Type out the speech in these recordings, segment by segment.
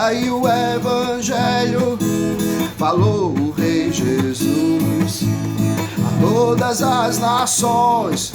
Pregai o Evangelho, falou o Rei Jesus, a todas as nações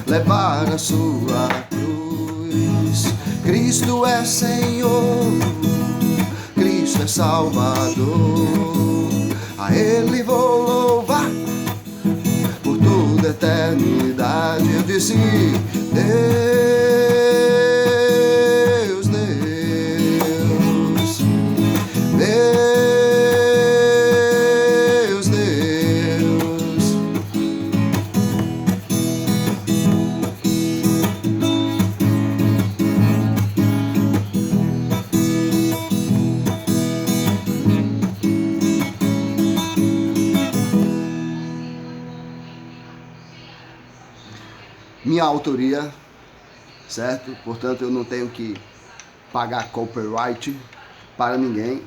levar a sua cruz. Cristo é Senhor, Cristo é Salvador, a Ele vou louvar por toda a eternidade. Eu disse: Deus, Deus, Deus, Deus. Minha autoria, certo? Portanto, eu não tenho que pagar copyright para ninguém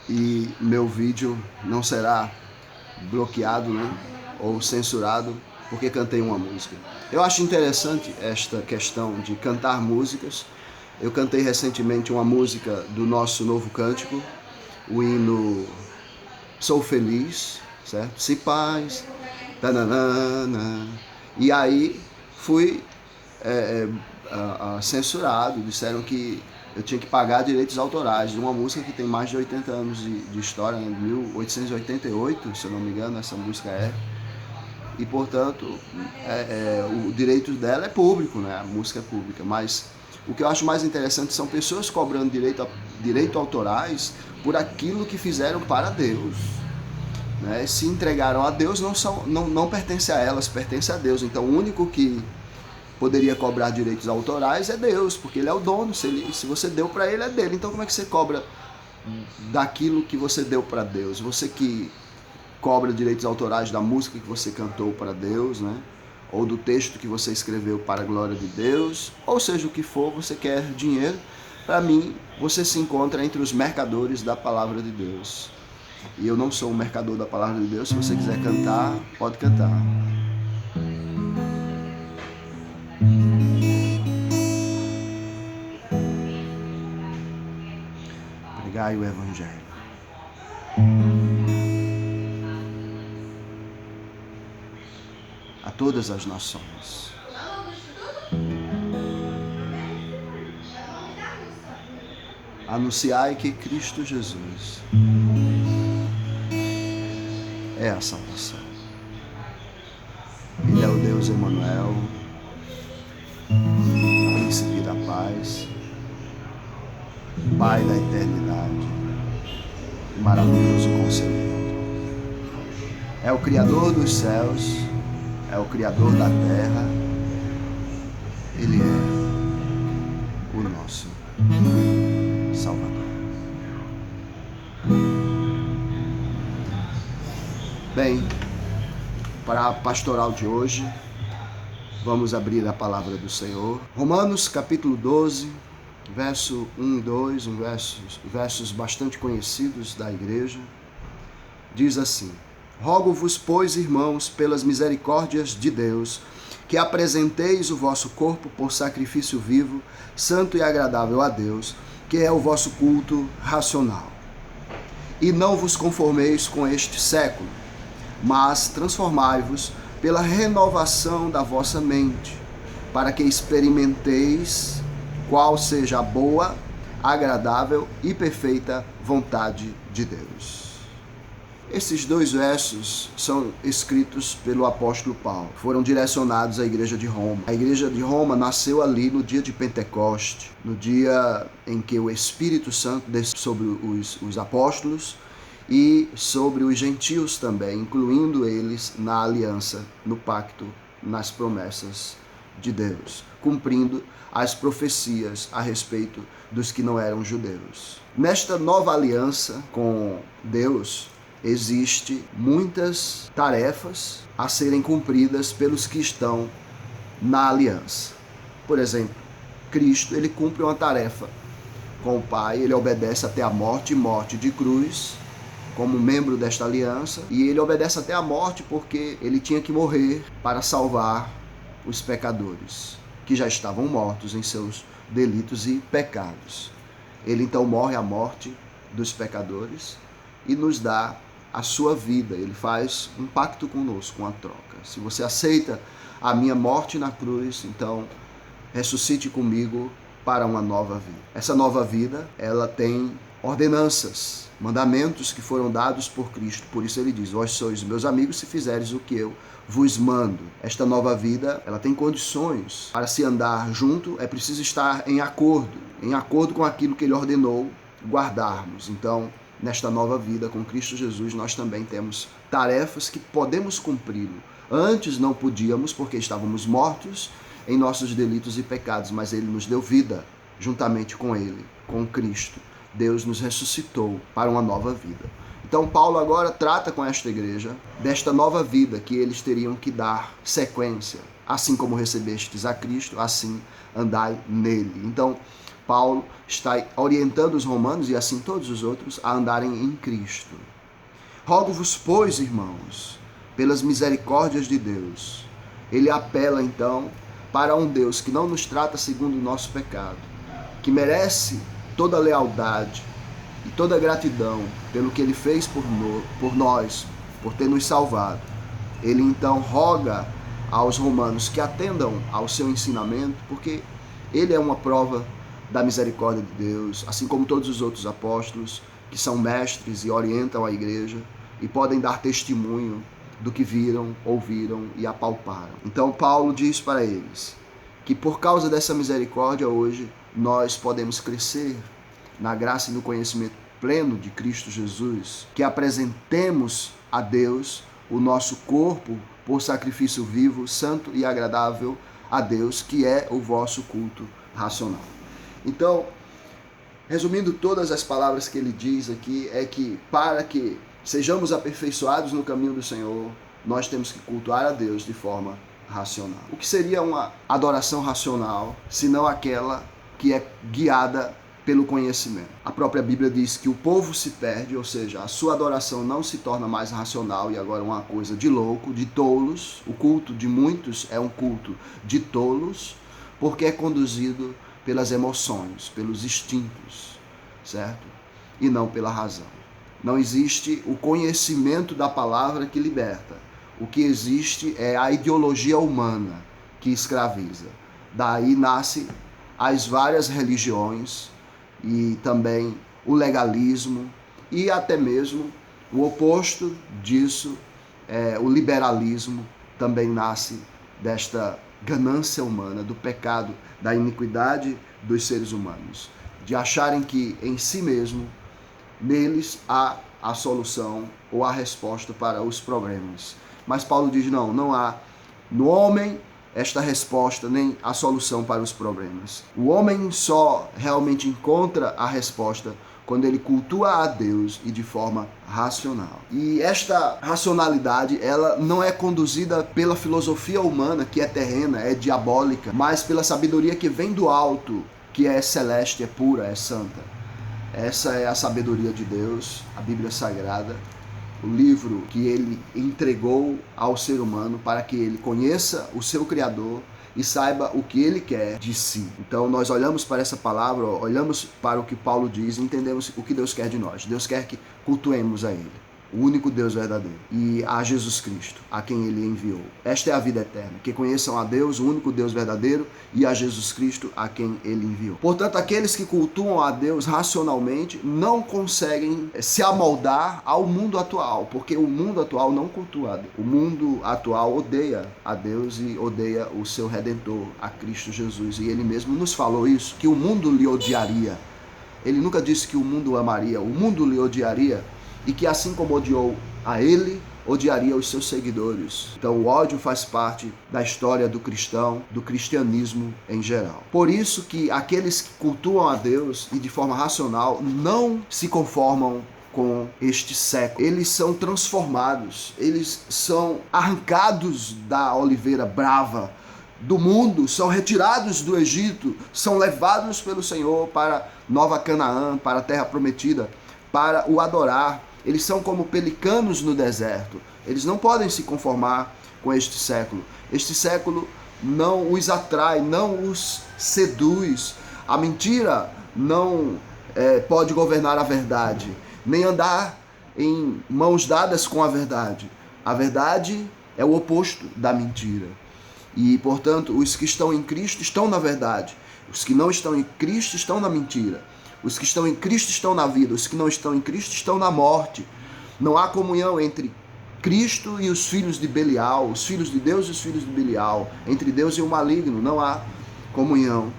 e meu vídeo não será bloqueado, né? Ou censurado porque cantei uma música. Eu acho interessante esta questão de cantar músicas. Eu cantei recentemente uma música do nosso novo cântico, o hino Sou Feliz, certo? Se paz, tananana. E aí fui censurado, disseram que eu tinha que pagar direitos autorais de uma música que tem mais de 80 anos de história, em 1888, se eu não me engano, essa música é. E, portanto, o direito dela é público, né? A música é pública. Mas o que eu acho mais interessante são pessoas cobrando direito autorais por aquilo que fizeram para Deus. Né? Se entregaram a Deus, não pertence a elas, pertence a Deus. Então o único que poderia cobrar direitos autorais é Deus, porque Ele é o dono. Se você deu para Ele, é dele. Então como é que você cobra daquilo que você deu para Deus? Você que cobra direitos autorais da música que você cantou para Deus, né? Ou do texto que você escreveu para a glória de Deus, ou seja o que for, você quer dinheiro. Para mim, você se encontra entre os mercadores da palavra de Deus. E eu não sou um mercador da palavra de Deus. Se você quiser cantar, pode cantar. Pregai o Evangelho. A todas as nações. Anunciai que Cristo Jesus é a salvação. Ele é o Deus Emanuel, Príncipe da paz, Pai da eternidade, maravilhoso Conselheiro. É o Criador dos céus, é o Criador da terra. Ele é o nosso Salvador. Bem, para a pastoral de hoje, vamos abrir a palavra do Senhor. Romanos capítulo 12, verso 1 e 2, versos bastante conhecidos da igreja. Diz assim: Rogo-vos, pois, irmãos, pelas misericórdias de Deus, que apresenteis o vosso corpo por sacrifício vivo, santo e agradável a Deus, que é o vosso culto racional. E não vos conformeis com este século, mas transformai-vos pela renovação da vossa mente, para que experimenteis qual seja a boa, agradável e perfeita vontade de Deus. Esses dois versos são escritos pelo apóstolo Paulo. Foram direcionados à igreja de Roma. A igreja de Roma nasceu ali no dia de Pentecoste, no dia em que o Espírito Santo desceu sobre os apóstolos e sobre os gentios também, incluindo eles na aliança, no pacto, nas promessas de Deus, cumprindo as profecias a respeito dos que não eram judeus. Nesta nova aliança com Deus, existe muitas tarefas a serem cumpridas pelos que estão na aliança. Por exemplo, Cristo, ele cumpre uma tarefa com o Pai, ele obedece até a morte, morte de cruz, como membro desta aliança, e ele obedece até a morte porque ele tinha que morrer para salvar os pecadores, que já estavam mortos em seus delitos e pecados. Ele então morre a morte dos pecadores e nos dá a sua vida. Ele faz um pacto conosco, uma troca. Se você aceita a minha morte na cruz, então ressuscite comigo para uma nova vida. Essa nova vida, ela tem ordenanças, mandamentos que foram dados por Cristo. Por isso ele diz: vós sois meus amigos se fizeres o que eu vos mando. Esta nova vida, ela tem condições. Para se andar junto, é preciso estar em acordo com aquilo que ele ordenou guardarmos. Então, nesta nova vida com Cristo Jesus, nós também temos tarefas que podemos cumprir. Antes não podíamos, porque estávamos mortos em nossos delitos e pecados, mas ele nos deu vida juntamente com ele, com Cristo. Deus nos ressuscitou para uma nova vida. Então Paulo agora trata com esta igreja desta nova vida que eles teriam que dar sequência. Assim como recebestes a Cristo, assim andai nele. Então Paulo está orientando os romanos e assim todos os outros a andarem em Cristo. Rogo-vos, pois, irmãos, pelas misericórdias de Deus. Ele apela então para um Deus que não nos trata segundo o nosso pecado, que merece toda lealdade e toda gratidão pelo que ele fez por nós, por ter nos salvado. Ele então roga aos romanos que atendam ao seu ensinamento, porque ele é uma prova da misericórdia de Deus, assim como todos os outros apóstolos que são mestres e orientam a igreja e podem dar testemunho do que viram, ouviram e apalparam. Então Paulo diz para eles que por causa dessa misericórdia hoje nós podemos crescer na graça e no conhecimento pleno de Cristo Jesus, que apresentemos a Deus o nosso corpo por sacrifício vivo, santo e agradável a Deus, que é o vosso culto racional. Então, resumindo todas as palavras que ele diz aqui, é que para que sejamos aperfeiçoados no caminho do Senhor, nós temos que cultuar a Deus de forma racional. O que seria uma adoração racional, senão aquela que é guiada pelo conhecimento? A própria Bíblia diz que o povo se perde, ou seja, a sua adoração não se torna mais racional e agora uma coisa de louco, de tolos. O culto de muitos é um culto de tolos, porque é conduzido pelas emoções, pelos instintos, certo? E não pela razão. Não existe o conhecimento da palavra que liberta. O que existe é a ideologia humana que escraviza. Daí nasce as várias religiões e também o legalismo e até mesmo o oposto disso, o liberalismo, também nasce desta ganância humana, do pecado, da iniquidade dos seres humanos, de acharem que em si mesmo, neles há a solução ou a resposta para os problemas. Mas Paulo diz, não há no homem esta resposta nem a solução para os problemas. O homem só realmente encontra a resposta quando ele cultua a Deus e de forma racional. E esta racionalidade, ela não é conduzida pela filosofia humana, que é terrena, é diabólica, mas pela sabedoria que vem do alto, que é celeste, é pura, é santa. Essa é a sabedoria de Deus, a Bíblia Sagrada, o livro que ele entregou ao ser humano para que ele conheça o seu Criador e saiba o que ele quer de si. Então nós olhamos para essa palavra, olhamos para o que Paulo diz e entendemos o que Deus quer de nós. Deus quer que cultuemos a ele, o único Deus verdadeiro, e a Jesus Cristo, a quem ele enviou. Esta é a vida eterna, que conheçam a Deus, o único Deus verdadeiro, e a Jesus Cristo, a quem ele enviou. Portanto, aqueles que cultuam a Deus racionalmente não conseguem se amoldar ao mundo atual, porque o mundo atual não cultua a Deus. O mundo atual odeia a Deus e odeia o seu Redentor, a Cristo Jesus, e ele mesmo nos falou isso, que o mundo lhe odiaria. Ele nunca disse que o mundo amaria, o mundo lhe odiaria, e que assim como odiou a ele, odiaria os seus seguidores. Então o ódio faz parte da história do cristão, do cristianismo em geral. Por isso que aqueles que cultuam a Deus e de forma racional não se conformam com este século. Eles são transformados, eles são arrancados da oliveira brava do mundo, são retirados do Egito, são levados pelo Senhor para Nova Canaã, para a terra prometida, para o adorar. Eles são como pelicanos no deserto. Eles não podem se conformar com este século. Este século não os atrai, não os seduz. A mentira não pode governar a verdade, nem andar em mãos dadas com a verdade. A verdade é o oposto da mentira. E, portanto, os que estão em Cristo estão na verdade. Os que não estão em Cristo estão na mentira. Os que estão em Cristo estão na vida. Os que não estão em Cristo estão na morte. Não há comunhão entre Cristo e os filhos de Belial, os filhos de Deus e os filhos de Belial. Entre Deus e o maligno não há comunhão.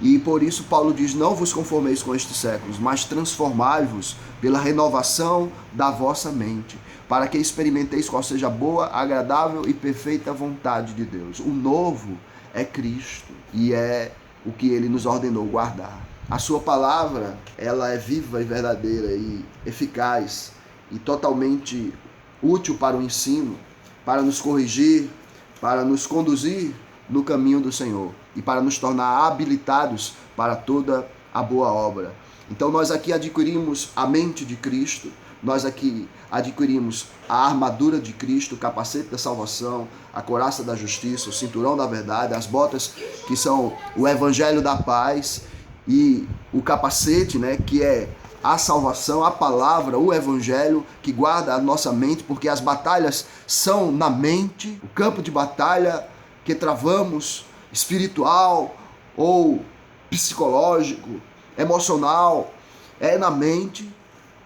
E por isso Paulo diz: não vos conformeis com estes séculos, mas transformai-vos pela renovação da vossa mente, para que experimenteis qual seja a boa, agradável e perfeita vontade de Deus. O novo é Cristo e é o que ele nos ordenou guardar. A sua palavra, ela é viva e verdadeira e eficaz e totalmente útil para o ensino, para nos corrigir, para nos conduzir no caminho do Senhor e para nos tornar habilitados para toda a boa obra. Então nós aqui adquirimos a mente de Cristo, nós aqui adquirimos a armadura de Cristo, o capacete da salvação, a couraça da justiça, o cinturão da verdade, as botas que são o evangelho da paz e o capacete, que é a salvação, a palavra, o evangelho que guarda a nossa mente, porque as batalhas são na mente, o campo de batalha que travamos, espiritual ou psicológico, emocional, é na mente.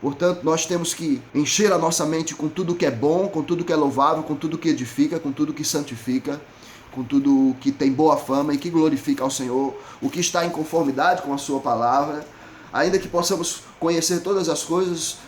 Portanto, nós temos que encher a nossa mente com tudo que é bom, com tudo que é louvável, com tudo que edifica, com tudo que santifica, com tudo que tem boa fama e que glorifica ao Senhor, o que está em conformidade com a sua palavra. Ainda que possamos conhecer todas as coisas,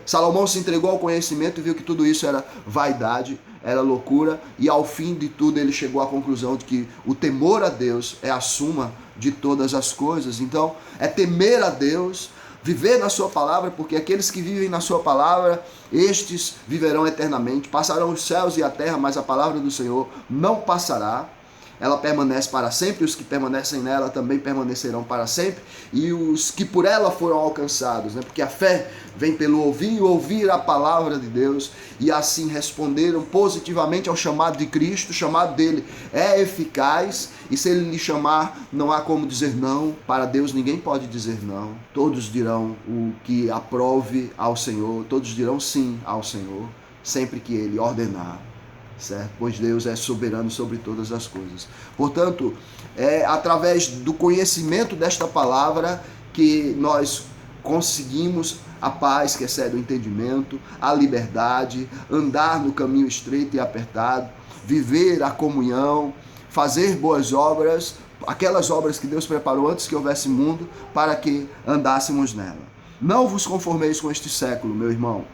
Salomão se entregou ao conhecimento e viu que tudo isso era vaidade, era loucura, e ao fim de tudo ele chegou à conclusão de que o temor a Deus é a suma de todas as coisas. Então, é temer a Deus, viver na sua palavra, porque aqueles que vivem na sua palavra, estes viverão eternamente. Passarão os céus e a terra, mas a palavra do Senhor não passará. Ela permanece para sempre, os que permanecem nela também permanecerão para sempre, e os que por ela foram alcançados, porque a fé vem pelo ouvir e ouvir a palavra de Deus, e assim responderam positivamente ao chamado de Cristo. O chamado dele é eficaz, e se ele lhe chamar, não há como dizer não. Para Deus ninguém pode dizer não. Todos dirão o que aprove ao Senhor, todos dirão sim ao Senhor, sempre que ele ordenar. Certo? Pois Deus é soberano sobre todas as coisas. Portanto, é através do conhecimento desta palavra que nós conseguimos a paz que excede o entendimento, a liberdade, andar no caminho estreito e apertado, viver a comunhão, fazer boas obras, aquelas obras que Deus preparou antes que houvesse mundo, para que andássemos nela. Não vos conformeis com este século, meu irmão.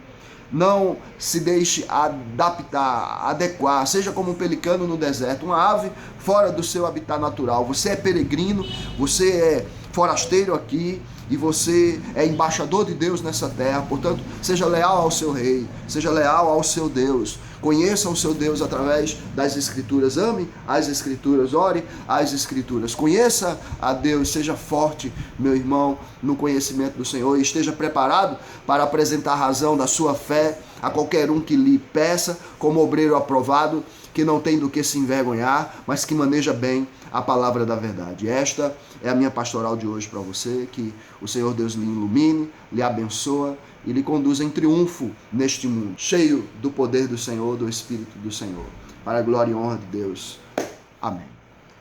Não se deixe adaptar, adequar, seja como um pelicano no deserto, uma ave fora do seu habitat natural. Você é peregrino, você é forasteiro aqui e você é embaixador de Deus nessa terra. Portanto, seja leal ao seu rei, seja leal ao seu Deus. Conheça o seu Deus através das Escrituras. Ame as Escrituras, ore as Escrituras. Conheça a Deus, seja forte, meu irmão, no conhecimento do Senhor e esteja preparado para apresentar a razão da sua fé a qualquer um que lhe peça, como obreiro aprovado, que não tem do que se envergonhar, mas que maneja bem a palavra da verdade. Esta é a minha pastoral de hoje para você, que o Senhor Deus lhe ilumine, lhe abençoa e lhe conduza em triunfo neste mundo, cheio do poder do Senhor, do Espírito do Senhor, para a glória e honra de Deus. Amém.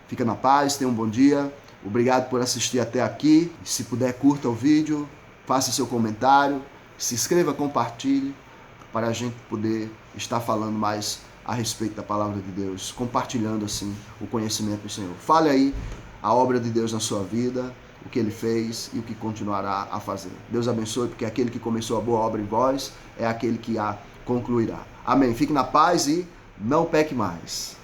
Fica na paz, tenha um bom dia. Obrigado por assistir até aqui. Se puder, curta o vídeo, faça seu comentário, se inscreva, compartilhe, para a gente poder estar falando mais a respeito da palavra de Deus, compartilhando assim o conhecimento do Senhor. Fale aí a obra de Deus na sua vida, o que ele fez e o que continuará a fazer. Deus abençoe, porque aquele que começou a boa obra em vós é aquele que a concluirá. Amém. Fique na paz e não peque mais.